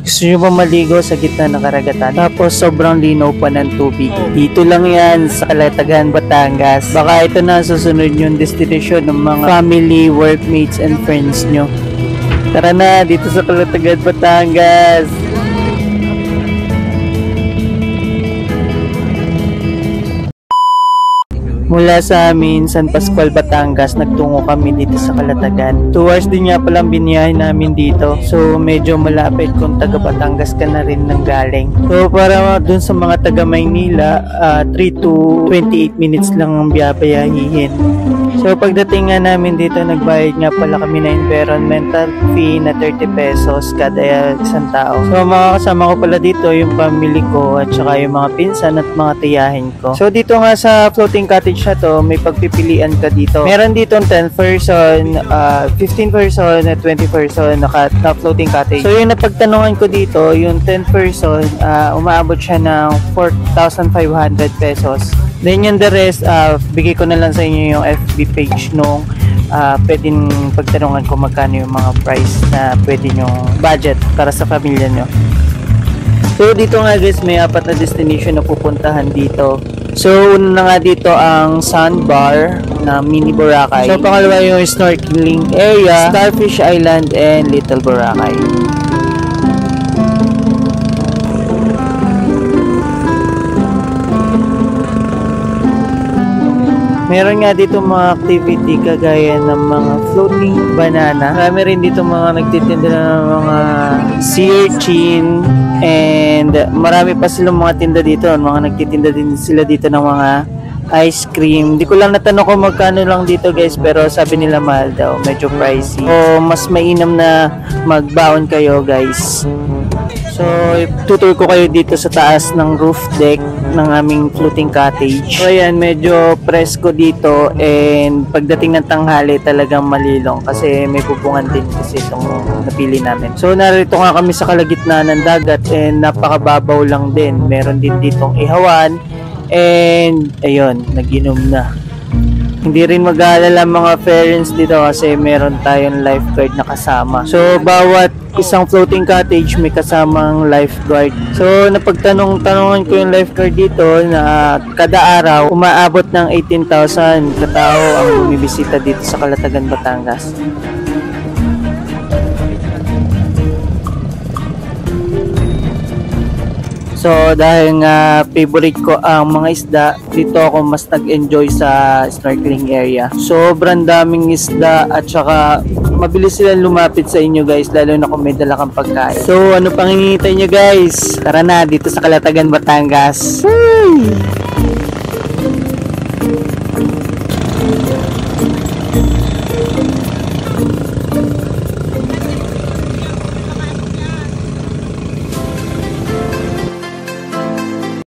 Gusto nyo ba maligo sa gitna ng karagatan? Tapos sobrang linaw pa ng tubig. Dito lang yan sa Calatagan, Batangas. Baka ito na susunod yung destination ng mga family, workmates, and friends nyo. Tara na, dito sa Calatagan, Batangas. Mula sa amin, San Pascual, Batangas, nagtungo kami dito sa Calatagan. 2 hours din nga palang biniyahe namin dito. So, medyo malapit kung taga Batangas ka na rin nang galing. So, para dun sa mga taga Maynila, 3 to 28 minutes lang ang biyabayahihin. So, pagdating nga namin dito, nagbayad nga pala kami na environmental fee na 30 pesos kada isang tao. So, mga kasama ko pala dito, yung family ko at saka yung mga pinsan at mga tiyahin ko. So, dito nga sa floating cottage na to, may pagpipilian ka dito. Meron dito 10 person, 15 person, at 20 person na floating cottage. So, yung napagtanungan ko dito, yung 10 person, umaabot siya ng 4,500 pesos. Then yung the rest, bigay ko na lang sa inyo yung FB page nung pwedeng pagtanungan ko magkano yung mga price na pwede nyo budget para sa pamilya nyo. So dito nga guys, may 4 na destination na pupuntahan dito. So una na nga dito ang Sandbar na Mini Boracay. So pangalawa yung snorkeling area, Starfish Island, and Little Boracay. Meron nga dito mga activity kagaya ng mga floating banana. Marami rin dito mga nagtitinda ng mga sea urchin, and marami pa silang mga tinda dito. Mga nagtitinda din sila dito ng mga ice cream. Hindi ko lang natanong kung magkano lang dito guys, pero sabi nila mahal daw, medyo pricey. O mas mainam na magbaon kayo guys. So, tutur ko kayo dito sa taas ng roof deck ng aming floating cottage. So, ayan, medyo presko dito, and pagdating ng tanghali talagang malilong kasi may bubungan din kasi itong napili namin. So, narito nga kami sa kalagitnaan ng dagat, and napakababaw lang din. Meron din ditong ihawan, and ayun, nag-inom na. Hindi rin mag-aalala mga parents dito kasi meron tayong lifeguard na kasama. So, bawat isang floating cottage may kasamang lifeguard. So, napagtanong-tanongan ko yung lifeguard dito na kada araw umaabot ng 18,000 katao ang bumibisita dito sa Calatagan, Batangas. So, dahil nga favorite ko ang mga isda, dito ako mas nag-enjoy sa snorkeling area. Sobrang daming isda at saka mabilis silang lumapit sa inyo guys, lalo na kung may dala kang pagkain. So, ano pang hinihintay nyo guys? Tara na, dito sa Calatagan, Batangas. Woo!